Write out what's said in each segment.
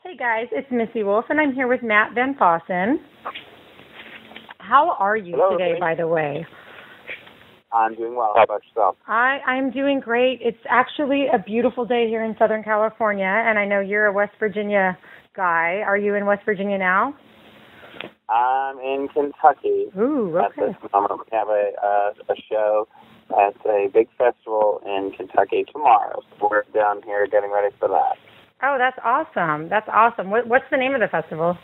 Hey guys, it's Missy Wolf, and I'm here with Matt VanFossen. How are you Hello, today, everybody. by the way? I'm doing well. How about yourself? I'm doing great. It's actually a beautiful day here in Southern California, and I know you're a West Virginia guy. Are you in West Virginia now? I'm in Kentucky. Ooh, At okay. this moment, we have a show at a big festival in Kentucky tomorrow. So we're down here getting ready for that. Oh, that's awesome. That's awesome. What's the name of the festival?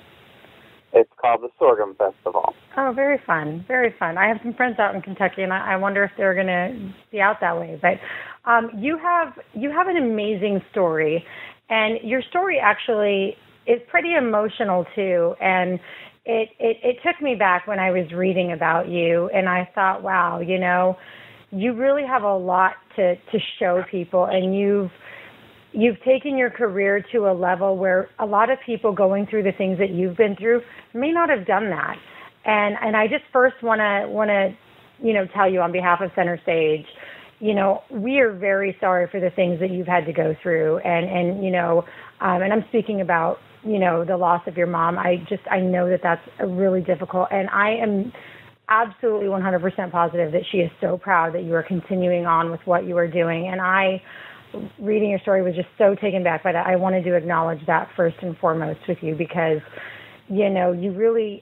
It's called the Sorghum Festival. Oh, very fun. Very fun. I have some friends out in Kentucky, and I wonder if they're going to be out that way. But you have an amazing story, and your story actually is pretty emotional too. And it took me back when I was reading about you, and I thought, wow, you really have a lot to show people, and you've taken your career to a level where a lot of people going through the things that you've been through may not have done that. And I just first want to tell you on behalf of Center Stage, we are very sorry for the things that you've had to go through. And I'm speaking about, the loss of your mom. I know that that's really difficult. And I am absolutely 100% positive that she is so proud that you are continuing on with what you are doing. And reading your story was just so taken back by that. I wanted to acknowledge that first and foremost with you because, you really,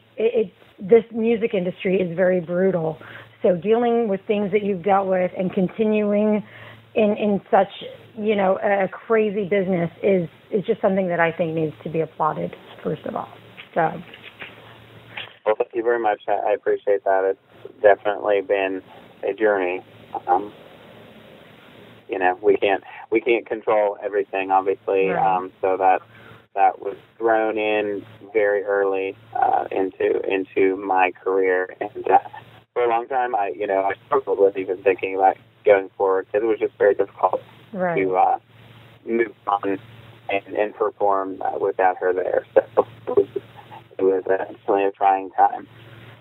this music industry is very brutal. So dealing with things that you've dealt with and continuing in such, a crazy business is just something that I think needs to be applauded, first of all. So. Well, thank you very much. I appreciate that. It's definitely been a journey. We can't control everything, obviously. Right. So that was thrown in very early into my career, and for a long time, I struggled with even thinking about going forward because it was just very difficult Right. to move on and perform without her there. So it was definitely a trying time.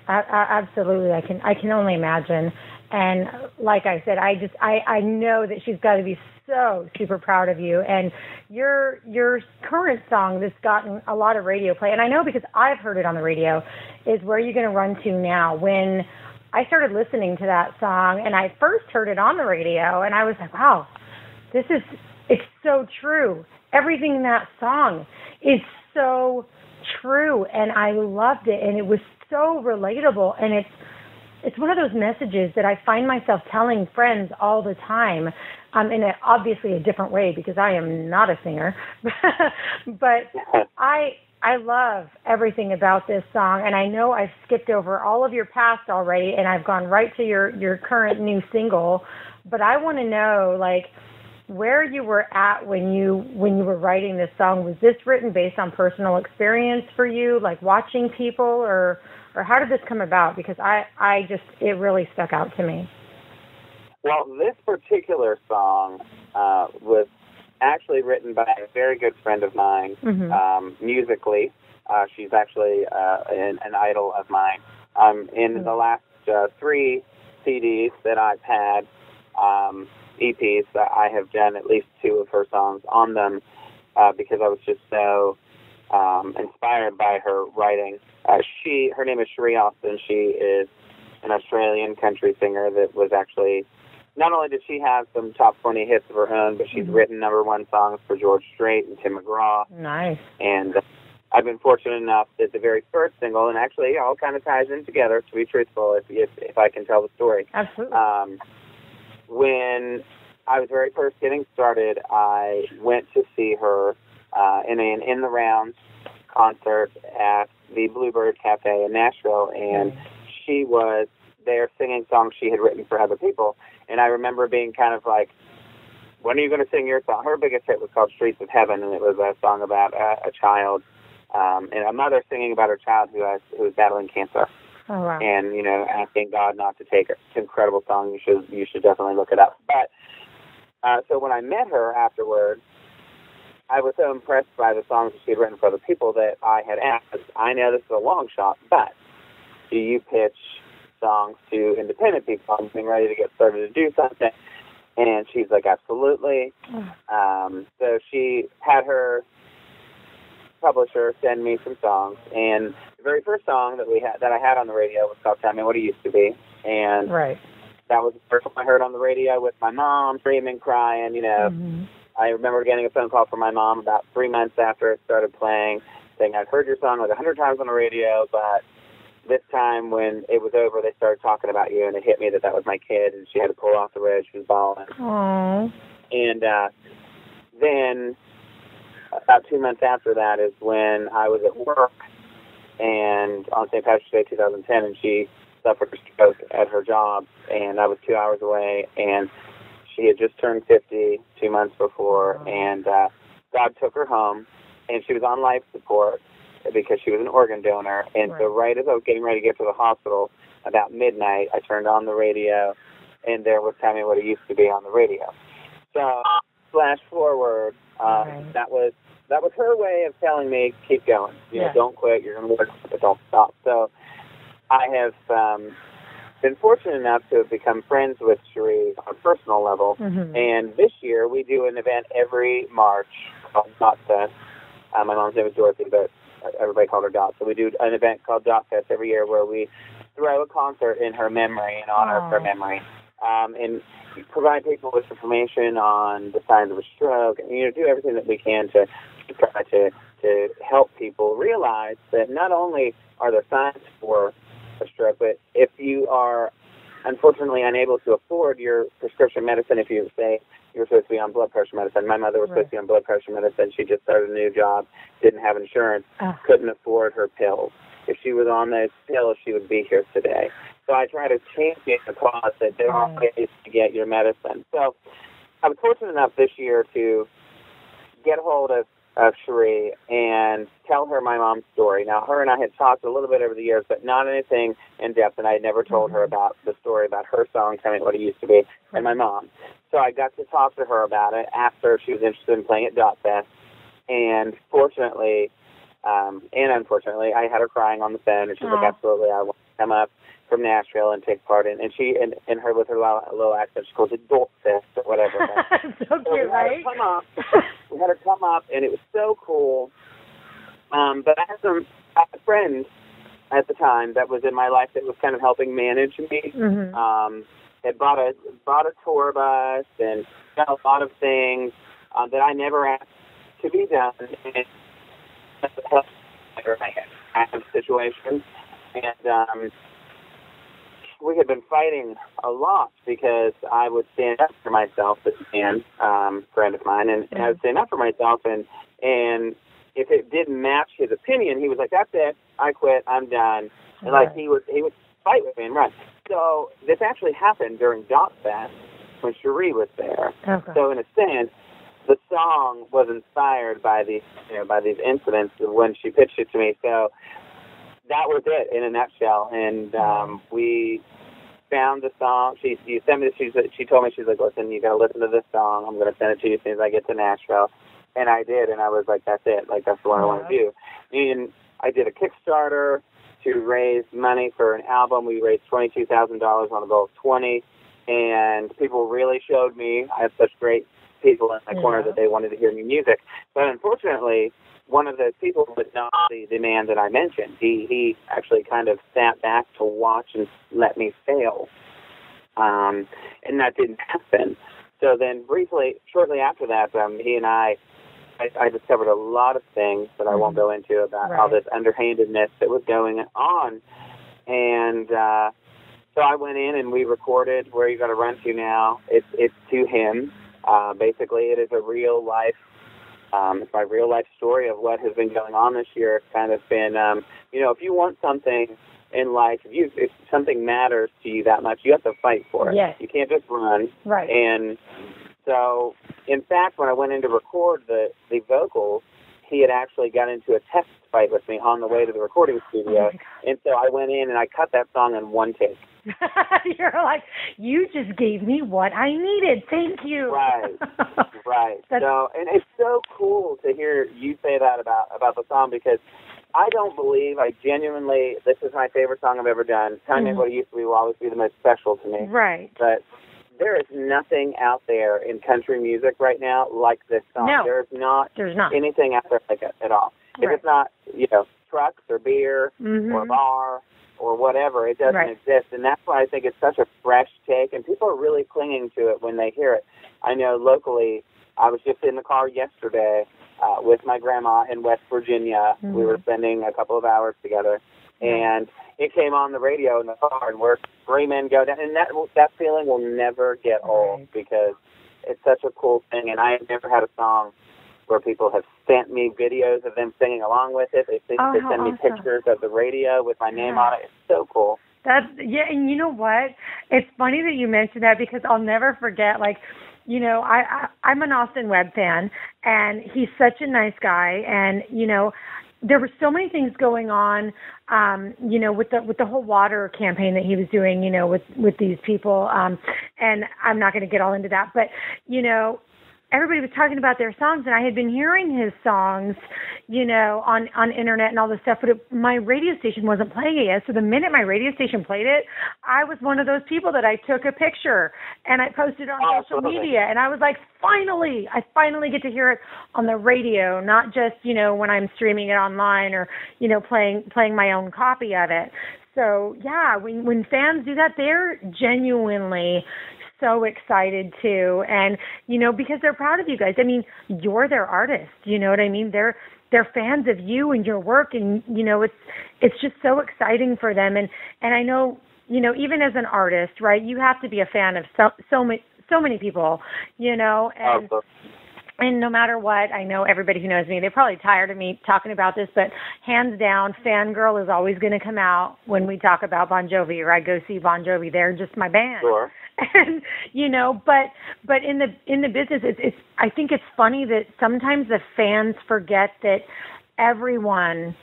Absolutely, I can only imagine. And like I said, I know that she's got to be so super proud of you. And your current song that's gotten a lot of radio play, and I know because I've heard it on the radio, is Where Are You Gonna Run To Now? When I started listening to that song, and I first heard it on the radio, and I was like, wow, it's so true. Everything in that song is so true, and I loved it, and it was so relatable, and it's one of those messages that I find myself telling friends all the time, in obviously a different way because I am not a singer, but I love everything about this song, and I know I've skipped over all of your past already, and I've gone right to your current new single, but I want to know, where you were at when you were writing this song. Was this written based on personal experience for you, like watching people, or how did this come about? Because it really stuck out to me. Well, this particular song was actually written by a very good friend of mine, musically. She's actually an idol of mine. In the last 3 CDs that I've had, EPs, I have done at least 2 of her songs on them because I was just so inspired by her writing. Her name is Cherie Austin. She is an Australian country singer that was actually, not only did she have some top 20 hits of her own, but she's written #1 songs for George Strait and Tim McGraw. Nice. And I've been fortunate enough that the very first single, and actually it all kind of ties in together, to be truthful, if I can tell the story. Absolutely. When I was very first getting started, I went to see her in an In the Rounds concert at the Bluebird Cafe in Nashville, and she was there singing songs she had written for other people. And I remember being kind of like, when are you going to sing your song? Her biggest hit was called Streets of Heaven, and it was a song about a child, and a mother singing about her child who was battling cancer. Oh, wow. And, asking God not to take her. It's an incredible song. You should definitely look it up. But so when I met her afterwards, I was so impressed by the songs that she had written for other people that I had asked, I know this is a long shot, but do you pitch songs to independent people? I'm getting ready to get started to do something. And she's like, absolutely. So she had her publisher send me some songs, and the very first song that I had on the radio was called "Tell Me What It Used to Be," and that was the first one I heard on the radio with my mom screaming, crying. You know, I remember getting a phone call from my mom about 3 months after it started playing, saying, "I've heard your song like 100 times on the radio, but this time when it was over, they started talking about you, and it hit me that was my kid, and she had to pull off the road. She was bawling." Aww. And then about 2 months after that is when I was at work, and on St. Patrick's Day 2010, and she suffered a stroke at her job, and I was 2 hours away, and she had just turned 50 2 months before, and God took her home, and she was on life support because she was an organ donor, and so right as I was getting ready to get to the hospital, about midnight, I turned on the radio, and there was "Tell Me What It Used to Be" on the radio. So, flash forward, that was her way of telling me, keep going. You know, don't quit. You're going to work, but don't stop. So, I have been fortunate enough to have become friends with Cherie on a personal level. And this year, we do an event every March called Dot Fest. My mom's name is Dorothy, but everybody called her Dot. So we do an event called Dot Fest every year where we throw a concert in her memory, in honor of her memory. And provide people with information on the signs of a stroke, and do everything that we can to try to help people realize that not only are there signs for a stroke, but if you are unfortunately unable to afford your prescription medicine, if you say you're supposed to be on blood pressure medicine. My mother was supposed to be on blood pressure medicine. She just started a new job, didn't have insurance, couldn't afford her pills. If she was on those pills, she would be here today. So I try to champion the cause that there are ways to get your medicine. So I was fortunate enough this year to get a hold of Cherie and tell her my mom's story. Now, her and I had talked a little bit over the years, but not anything in depth, and I had never told her about the story about her song, Tell Me What It Used to Be, and my mom. So I got to talk to her about it, asked her if she was interested in playing at Dot Fest, and fortunately, and unfortunately, I had her crying on the phone, and she was like, absolutely, I want to come up from Nashville and take part in. And she, and her with her little accent, she calls it Dot Fest or whatever. So cute, right? We had her come up, and it was so cool. But I had a friend at the time that was in my life that was kind of helping manage me. Had bought a tour bus and done a lot of things that I never asked to be done. And I had situations, and we had been fighting a lot because I would stand up for myself, this man, friend of mine, and I would stand up for myself, and if it didn't match his opinion, he was like, "That's it, I quit, I'm done." And like he would fight with me and run. So this actually happened during Dot Fest when Cherie was there. So in a sense, the song was inspired by these incidents when she pitched it to me. So that was it in a nutshell. And we found the song. She sent me. She told me, she's like, "Listen, you got to listen to this song. I'm going to send it to you as soon as I get to Nashville." And I did, and I was like, "That's it. Like, that's what I want to do." And I did a Kickstarter to raise money for an album. We raised $22,000 on a goal of 20, and people really showed me. I have such great people in my corner that they wanted to hear new music. But unfortunately, one of those people was not the man that I mentioned. He actually kind of sat back to watch and let me fail. And that didn't happen. So then shortly after that, he and I discovered a lot of things that I won't go into about all this underhandedness that was going on. And so I went in and we recorded Where You Gotta Run To Now. It's to him. Basically, it is a real life. It's my real life story of what has been going on this year. It's kind of been, if you want something in life, if something matters to you that much, you have to fight for it. Yes. You can't just run. Right. And so, in fact, when I went in to record the vocals, he had actually got into a text fight with me on the way to the recording studio. And so I went in and I cut that song in one take. You're like, you just gave me what I needed. Thank you. Right. So, and it's so cool to hear you say that about the song, because I genuinely, this is my favorite song I've ever done. Tell Me What It Used to Be will always be the most special to me. Right. But there is nothing out there in country music right now like this song. No, there's not anything out there like it at all. Right. If it's not, trucks or beer or a bar or whatever, it doesn't exist. And that's why I think it's such a fresh take, and people are really clinging to it when they hear it. I know locally, I was just in the car yesterday with my grandma in West Virginia. We were spending a couple of hours together, and it came on the radio in the car, and we're screaming, go down. And that feeling will never get old because it's such a cool thing. And I have never had a song where people have sent me videos of them singing along with it. They send me pictures of the radio with my name on it. It's so cool. And you know what? It's funny that you mentioned that because I'll never forget, I'm an Austin Webb fan, and he's such a nice guy, and, there were so many things going on, with the whole water campaign that he was doing, with these people, and I'm not going to get all into that, but, everybody was talking about their songs, and I had been hearing his songs, on internet and all this stuff, but my radio station wasn't playing it yet. So the minute my radio station played it, I was one of those people that I took a picture and I posted it on social media, and I was like, I finally get to hear it on the radio, not just, when I'm streaming it online or, playing my own copy of it. So yeah, when fans do that, they're genuinely so excited too, and because they're proud of you guys. I mean, you're their artist, you know what I mean? They're fans of you and your work, and it's just so exciting for them. And I know, even as an artist, right, you have to be a fan of so many people, and no matter what, I know everybody who knows me, they're probably tired of me talking about this, but hands down, Fangirl is always going to come out when we talk about Bon Jovi, or I go see Bon Jovi. They're just my band. Sure. And but in the business, it's I think it's funny that sometimes the fans forget that everyone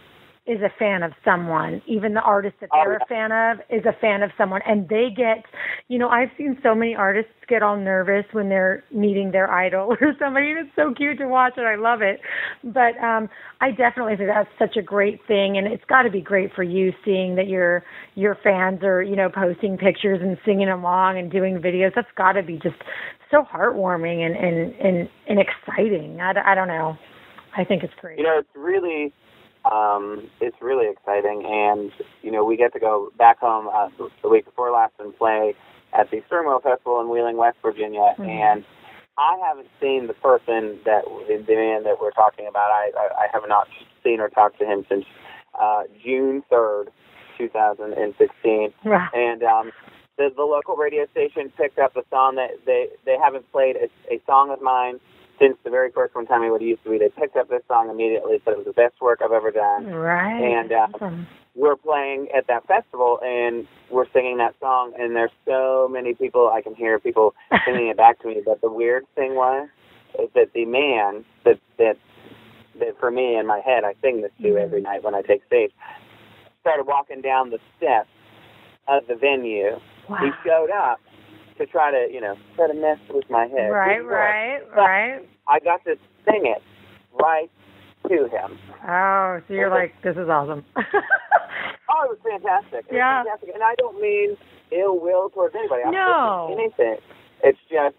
is a fan of someone. Even the artist that they're a fan of is a fan of someone. And they get, I've seen so many artists get all nervous when they're meeting their idol or somebody, and it's so cute to watch, and I love it. But I definitely think that's such a great thing, and it's got to be great for you seeing that your fans are, posting pictures and singing along and doing videos. That's got to be just so heartwarming and exciting. I don't know. I think it's great. It's really exciting, and we get to go back home the week before last and play at the Sternwell Festival in Wheeling, West Virginia, and I haven't seen the man that we're talking about. I have not seen or talked to him since June 3rd, 2016, and the local radio station picked up a song that they haven't played a song of mine since the very first one. Tell me what it used to be. They picked up this song immediately, said it was the best work I've ever done. Right. And we're playing at that festival, and we're singing that song, and there's so many people. I can hear people singing it back to me. But the weird thing is that the man that for me in my head I sing this to every night when I take stage started walking down the steps of the venue. Wow. He showed up to try to mess with my head. Right. I got to sing it right to him. Oh, so you're like, this is awesome. Oh, it was fantastic. It was fantastic. And I don't mean ill will towards anybody. No. Anything. It's just,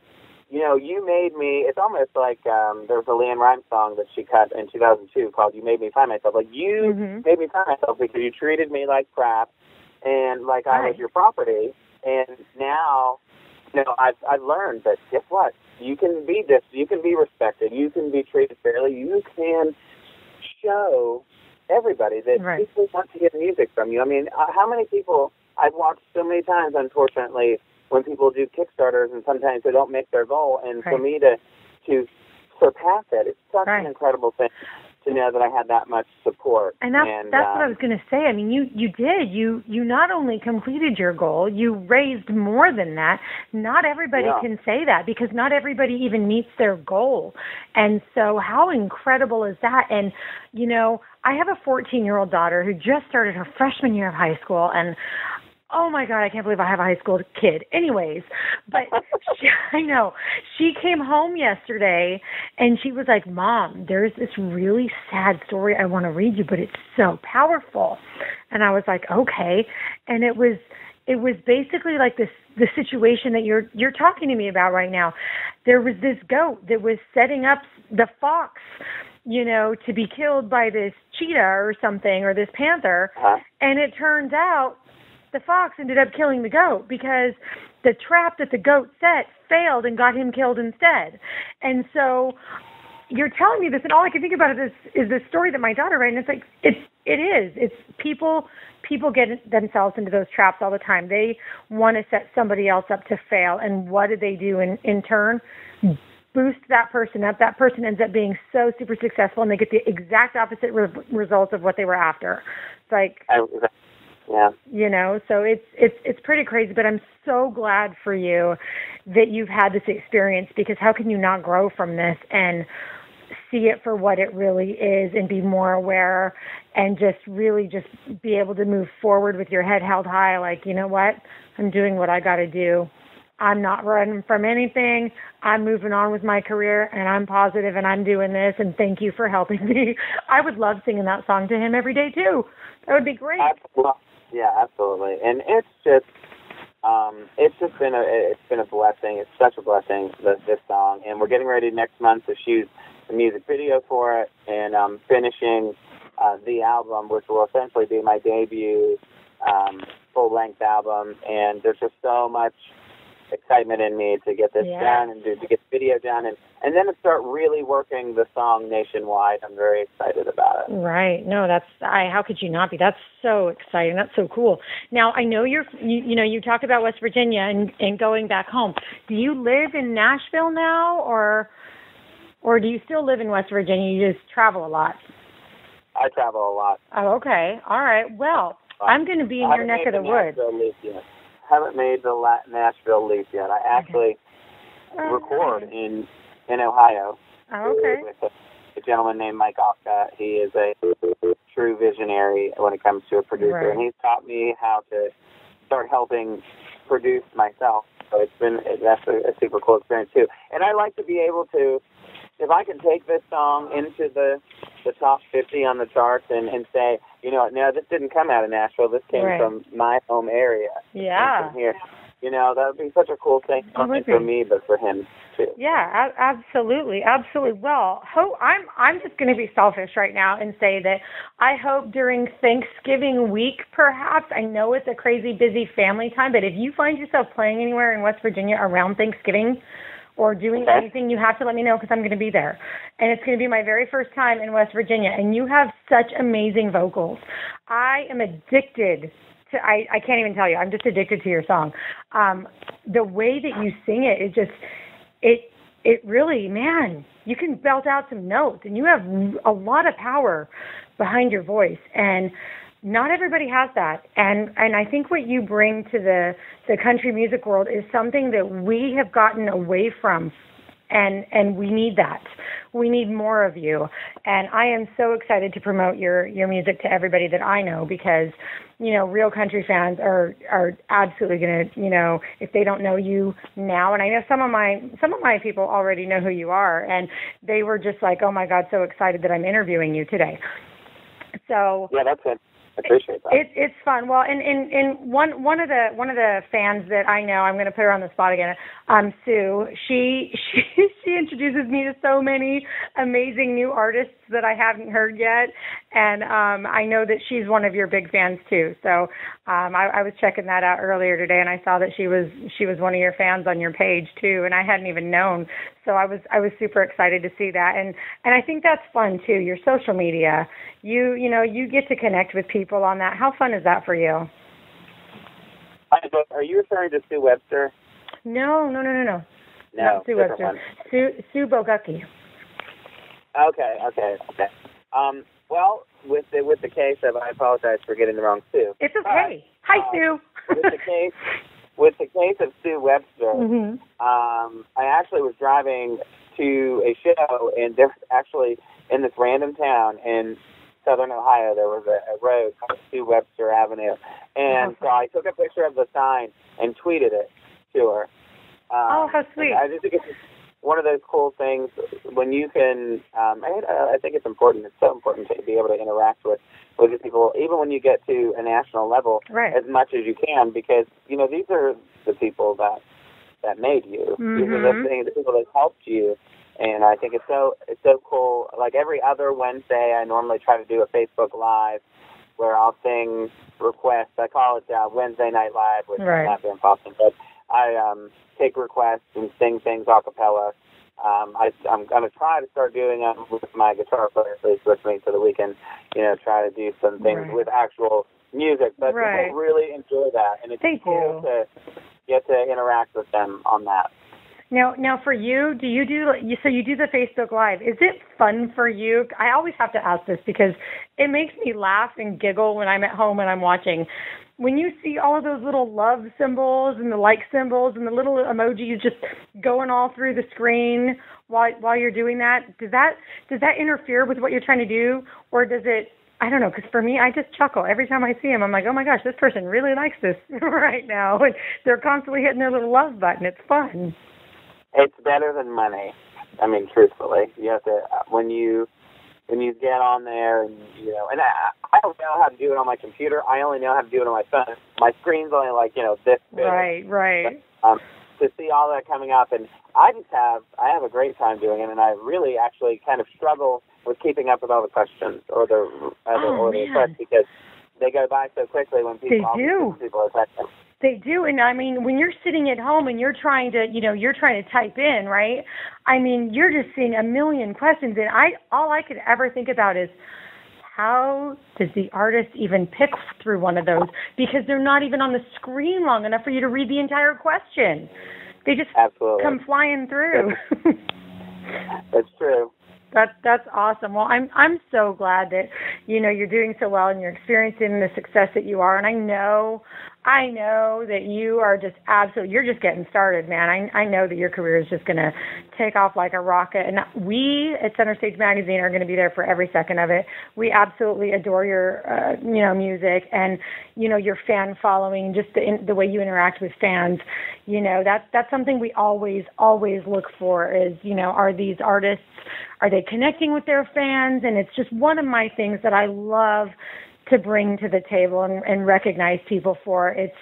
you made me, it's almost like there was a Leanne Rimes song that she cut in 2002 called You Made Me Find Myself. Like, you made me find myself because you treated me like crap and like I was your property. And now, I've learned that, guess what? You can be you can be respected, you can be treated fairly, you can show everybody that people want to hear music from you. I mean, how many people, I've watched so many times, unfortunately, when people do Kickstarters and sometimes they don't make their goal, and for me to surpass it, it's such an incredible thing to know that I had that much support. And that's what I was going to say. I mean, you did. You not only completed your goal, you raised more than that. Not everybody can say that because not everybody even meets their goal. And so how incredible is that? And, I have a 14-year-old daughter who just started her freshman year of high school, and oh my God, I can't believe I have a high school kid. Anyways, but I know. She came home yesterday and she was like, Mom, there's this really sad story I want to read you, but it's so powerful. And I was like, okay. And it was basically like this the situation that you're talking to me about right now. There was this goat that was setting up the fox, to be killed by this cheetah or something, or this panther. And it turns out the fox ended up killing the goat because the trap that the goat set failed and got him killed instead. And so you're telling me this, and all I can think about is this story that my daughter read, and it's like, it's people get themselves into those traps all the time. They want to set somebody else up to fail, and what do they do in turn? Boost that person up. That person ends up being so super successful, and they get the exact opposite results of what they were after. It's like, so it's pretty crazy, but I'm so glad for you that you've had this experience, because how can you not grow from this and see it for what it really is and be more aware and just really just be able to move forward with your head held high, like, you know what, I'm doing what I got to do. I'm not running from anything. I'm moving on with my career, and I'm positive, and I'm doing this, and thank you for helping me. I would love singing that song to him every day, too. That would be great. Yeah, absolutely. And it's just been a blessing. It's such a blessing, this song. And we're getting ready next month to shoot the music video for it, and I'm finishing the album, which will essentially be my debut full-length album. And there's just so much excitement in me to get this done and to get the video done, and then to start really working the song nationwide. I'm very excited about it. Right. No, how could you not be? That's so exciting. That's so cool. Now, I know you talk about West Virginia and going back home. Do you live in Nashville now, or do you still live in West Virginia? You just travel a lot? I travel a lot. Oh, okay. All right. Well, I'm going to be in your neck of the woods. Haven't made the Nashville leap yet. I actually record in Ohio. Oh, okay. With a gentleman named Mike Oska. He is a true visionary when it comes to a producer, right. And he's taught me how to start helping produce myself. So that's a super cool experience too. And I like to be able to, if I can take this song into the top 50 on the charts and say, no, this didn't come out of Nashville. This came from my home area. Yeah. From here. That would be such a cool thing, not only for me, but for him too. Yeah, absolutely. Absolutely. Well, I'm just going to be selfish right now and say that I hope during Thanksgiving week, perhaps, I know it's a crazy busy family time, but if you find yourself playing anywhere in West Virginia around Thanksgiving, or doing anything, you have to let me know, because I'm going to be there. And it's going to be my very first time in West Virginia. And you have such amazing vocals. I am addicted to, I can't even tell you, I'm just addicted to your song. The way that you sing it is just, it really, man, you can belt out some notes, and you have a lot of power behind your voice. And not everybody has that, and I think what you bring to the country music world is something that we have gotten away from, and we need that. We need more of you, and I am so excited to promote your music to everybody that I know, because real country fans are absolutely going to, if they don't know you now, and I know some of my people already know who you are, and they were just like, oh my God, so excited that I'm interviewing you today. So yeah, that's it. I appreciate that. It's fun. Well, and one of the fans that I know, I'm going to put her on the spot again. Sue. She introduces me to so many amazing new artists that I haven't heard yet, and I know that she's one of your big fans too. So I was checking that out earlier today, and I saw that she was one of your fans on your page too, and I hadn't even known. So I was super excited to see that, and I think that's fun too. Your social media, you get to connect with people on that. How fun is that for you? Are you referring to Sue Webster? No. No, not Sue Webster. Sue Bogucki. Okay. Well, with the case of, I apologize for getting the wrong Sue. It's okay. Hi, Sue. With the case of Sue Webster, mm-hmm. I actually was driving to a show, and there was actually in this random town in southern Ohio, there was a road called Sue Webster Avenue, and so I took a picture of the sign and tweeted it to her. Oh, how sweet! I just think one of those cool things when you can, I think it's important. It's so important to be able to interact with the people, even when you get to a national level, right, as much as you can, because, you know, these are the people that made you. Mm-hmm. These are the people that helped you. And I think it's so cool. Like every other Wednesday, I normally try to do a Facebook Live where I'll sing requests. I call it Wednesday Night Live with Matt VanFossen. But I take requests and sing things a cappella. I'm going to try to start doing them with my guitar player, please, with me for the weekend. You know, try to do some things with actual music. But people really enjoy that, and it's cool to get to interact with them on that. Now for you, do you do the Facebook Live? Is it fun for you? I always have to ask this because it makes me laugh and giggle when I'm at home and I'm watching. When you see all of those little love symbols and the like symbols and the little emojis just going all through the screen while you're doing that, does that interfere with what you're trying to do, or does it? I don't know, because for me, I just chuckle every time I see them. I'm like, oh my gosh, this person really likes this right now, and they're constantly hitting their little love button. It's fun. It's better than money. I mean, truthfully, you have to when you get on there, and you know, and I don't know how to do it on my computer. I only know how to do it on my phone. My screen's only like, you know, this big. Right. But, to see all that coming up, and I have a great time doing it, and I really actually kind of struggle with keeping up with all the questions or the requests because they go by so quickly when people are texting. They do, and I mean, when you're sitting at home and you're trying to type in, right? I mean, you're just seeing a million questions, and all I could ever think about is, how does the artist even pick through one of those? Because they're not even on the screen long enough for you to read the entire question. They just come flying through. That's true. That's awesome. Well, I'm so glad that, you know, you're doing so well and you're experiencing the success that you are. And I know that you are just you're just getting started, man. I know that your career is just going to take off like a rocket. And we at Center Stage Magazine are going to be there for every second of it. We absolutely adore your, music and, you know, your fan following, just the way you interact with fans. You know, that's something we always look for is, you know, are these artists, are they connecting with their fans? And it's just one of my things that I love to bring to the table and recognize people for. It's,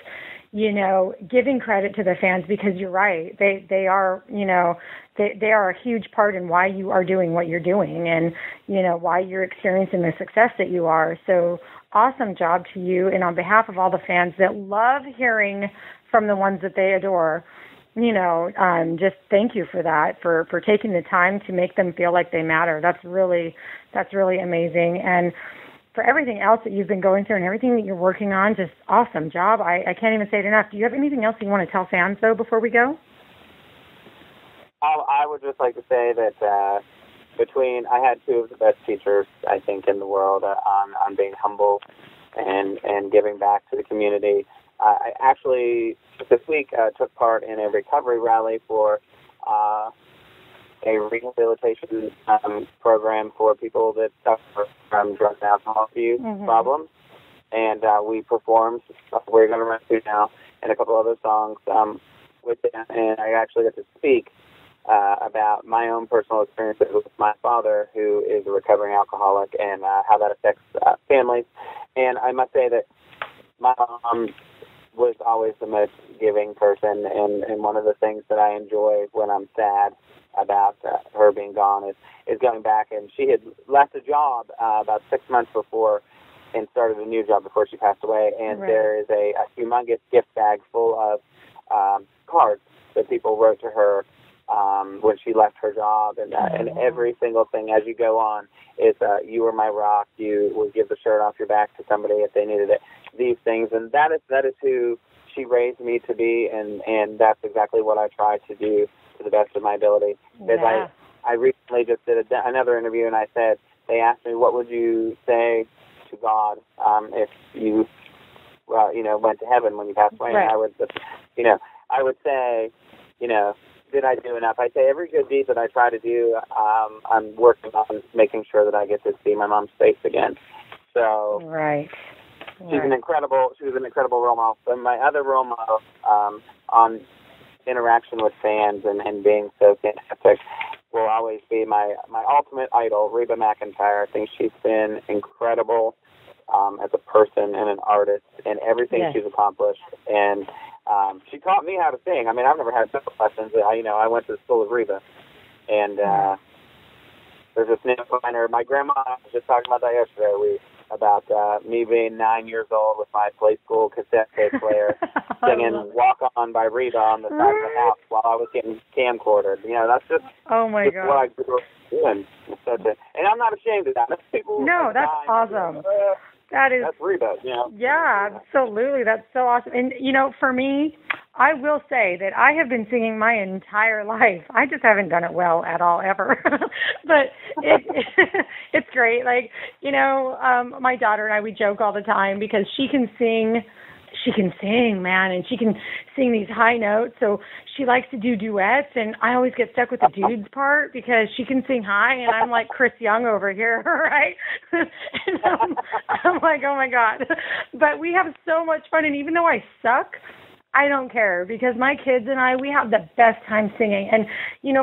you know, giving credit to the fans, because you're right. They are, you know, they are a huge part in why you are doing what you're doing and, you know, why you're experiencing the success that you are. So awesome job to you. And on behalf of all the fans that love hearing from the ones that they adore, you know, just thank you for that, for taking the time to make them feel like they matter. That's really amazing. And for everything else that you've been going through and everything that you're working on, just awesome job. I can't even say it enough. Do you have anything else you want to tell fans, though, before we go? I would just like to say that I had two of the best teachers, I think, in the world on being humble and giving back to the community. I actually, this week, took part in a recovery rally for a rehabilitation program for people that suffer from drug and alcohol abuse problems. And we performed, we're going to run through now, and a couple other songs with them. And I actually got to speak about my own personal experiences with my father, who is a recovering alcoholic, and how that affects families. And I must say that my mom was always the most giving person, and one of the things that I enjoy when I'm sad about her being gone is going back, and she had left a job about 6 months before and started a new job before she passed away, and there is a humongous gift bag full of cards that people wrote to her when she left her job, and every single thing as you go on is you were my rock, you would give the shirt off your back to somebody if they needed it, these things, and that is who she raised me to be, and that's exactly what I try to do to the best of my ability. Because I recently just did another interview, and I said, they asked me, what would you say to God if you went to heaven when you passed away? And I would I would say, did I do enough? I say every good deed that I try to do, I'm working on making sure that I get to see my mom's face again. So she was an incredible role model. But my other role model interaction with fans and being so fantastic will always be my ultimate idol, Reba McEntire. I think she's been incredible as a person and an artist in everything she's accomplished. And she taught me how to sing. I mean, I've never had vocal lessons. I went to the school of Reba. And there's a sniff liner. My grandma was just talking about that yesterday. About me being 9 years old with my play school cassette tape player singing Walk On by Reba on the side of the house while I was getting camcordered. That's just, just what I grew up doing. And I'm not ashamed of that. No, that's awesome. That's Reba, Yeah, absolutely. That's so awesome. And, for me, I will say that I have been singing my entire life. I just haven't done it well at all, ever. But it's great. Like, my daughter and I, we joke all the time because she can sing, man, and she can sing these high notes. So she likes to do duets, and I always get stuck with the dudes part because she can sing high, and I'm like Chris Young over here, right? And I'm like, oh my God. But we have so much fun, and even though I suck, I don't care because my kids and I, we have the best time singing. And,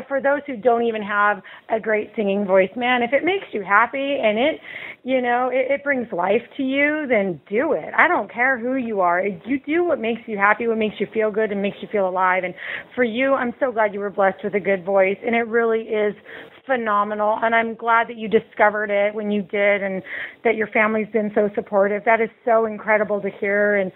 for those who don't even have a great singing voice, man, if it makes you happy and it brings life to you, then do it. I don't care who you are. You do what makes you happy, what makes you feel good and makes you feel alive. And for you, I'm so glad you were blessed with a good voice. And it really is phenomenal. And I'm glad that you discovered it when you did and that your family's been so supportive. That is so incredible to hear. And,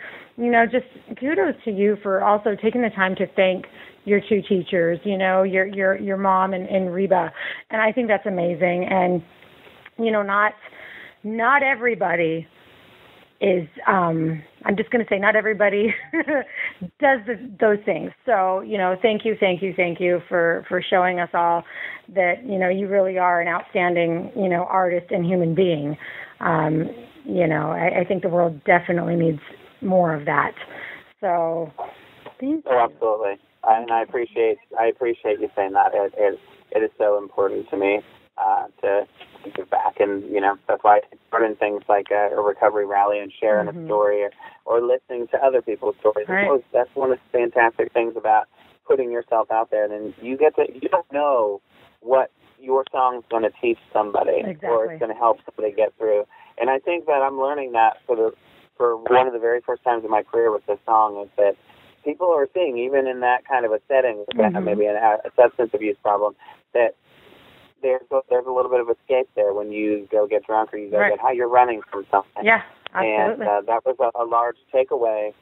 just kudos to you for also taking the time to thank your two teachers, your mom and Reba. And I think that's amazing. And, not everybody is, I'm just going to say not everybody does those things. So, thank you for showing us all that, you really are an outstanding, artist and human being. I think the world definitely needs more of that. So, thank you. Oh, absolutely. And I appreciate you saying that. It is so important to me to give back, and that's why I started things like a recovery rally and sharing a story or listening to other people's stories. Right. That's one of the fantastic things about putting yourself out there. And you don't know what your song's going to teach somebody, or it's going to help somebody get through. And I think that I'm learning that for one of the very first times in my career with this song is that people are seeing, even in that kind of a setting, maybe a substance abuse problem, that there's a little bit of escape there when you go get drunk or you go get high. You're running from something. Yeah, absolutely. And that was a large takeaway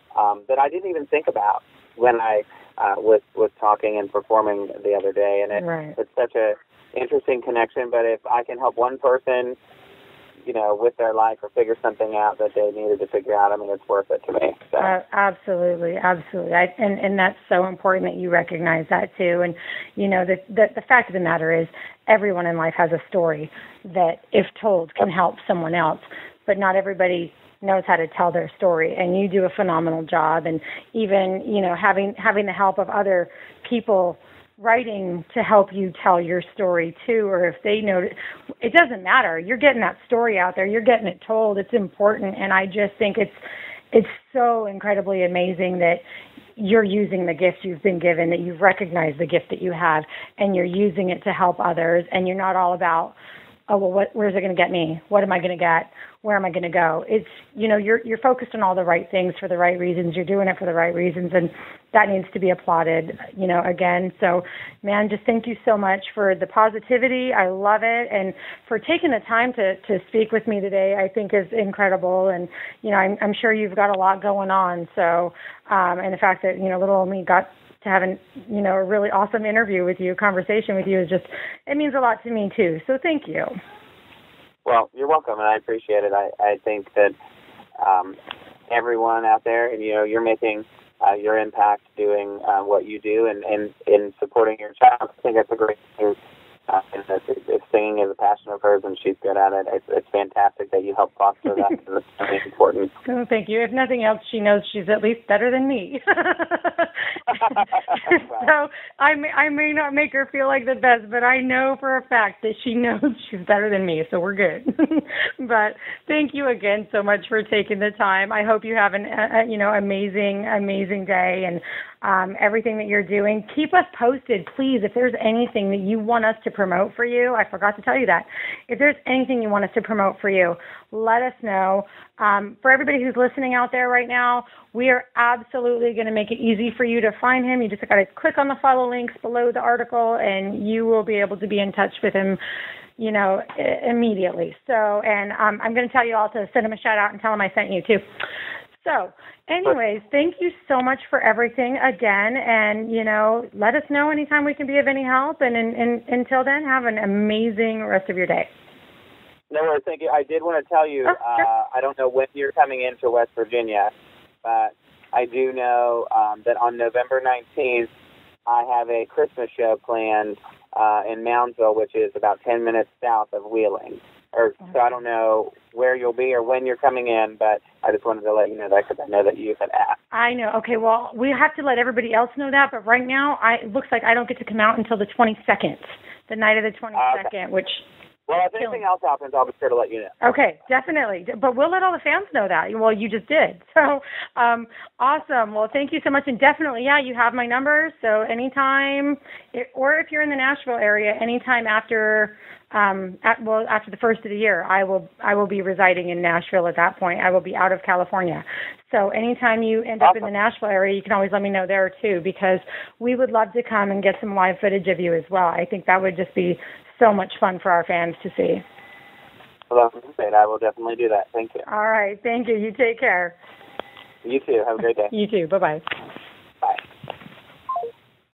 that I didn't even think about when I was talking and performing the other day. And it's such a interesting connection. But if I can help one person, with their life or figure something out that they needed to figure out, I mean, it's worth it to me. So. Absolutely. And that's so important that you recognize that too. And, the fact of the matter is everyone in life has a story that, if told, can help someone else, but not everybody knows how to tell their story. And you do a phenomenal job. And even, having the help of other people writing to help you tell your story too, or if they know it doesn't matter. You're getting that story out there. You're getting it told. It's important. And I just think it's so incredibly amazing that you're using the gift you've been given, that you've recognized the gift that you have, and you're using it to help others. And you're not all about, oh, well, where's it going to get me? What am I going to get? Where am I going to go? It's, you're focused on all the right things for the right reasons. You're doing it for the right reasons, and that needs to be applauded, again. So, man, just thank you so much for the positivity. I love it. And for taking the time to speak with me today, I think is incredible. And, I'm sure you've got a lot going on. So, and the fact that, little old me got to have a really awesome interview with you, conversation with you is just, it means a lot to me too. So thank you. Well, you're welcome, and I appreciate it. I think that everyone out there, and you're making your impact doing what you do, and in supporting your child. I think that's a great thing. And if singing is a passion of hers and she's good at it, it's fantastic that you help foster that. It's really important. Oh, thank you. If nothing else, she knows she's at least better than me. So I may not make her feel like the best, but I know for a fact that she knows she's better than me, so we're good. But thank you again so much for taking the time. I hope you have an amazing day, and everything that you're doing. Keep us posted, please. If there's anything that you want us to promote for you, I forgot to tell you that. If there's anything you want us to promote for you, let us know. For everybody who's listening out there right now, we are absolutely going to make it easy for you to find him. You just got to click on the follow links below the article, and you will be able to be in touch with him, immediately. So, and I'm going to tell you all to send him a shout out and tell him I sent you too. So, anyways, thank you so much for everything again, and, let us know anytime we can be of any help, and until then, have an amazing rest of your day. No worries, thank you. I did want to tell you, sure. I don't know when you're coming into West Virginia, but I do know that on November 19th, I have a Christmas show planned in Moundsville, which is about 10 minutes south of Wheeling. So I don't know where you'll be or when you're coming in, but I just wanted to let you know that because I know that you had asked. I know. Okay, well, we have to let everybody else know that, but right now it looks like I don't get to come out until the 22nd, the night of the 22nd, okay. which... Well, if anything else happens, I'll be sure to let you know. Okay, definitely. But we'll let all the fans know that. Well, you just did. So, awesome. Well, thank you so much. And definitely, you have my number. So anytime, or if you're in the Nashville area, anytime after the first of the year, I will be residing in Nashville at that point. I will be out of California. So anytime you end up in the Nashville area, you can always let me know there too, because we would love to come and get some live footage of you as well. I think that would just be so much fun for our fans to see. Well, I will definitely do that. Thank you. All right. Thank you. You take care. You too. Have a great day. You too. Bye-bye.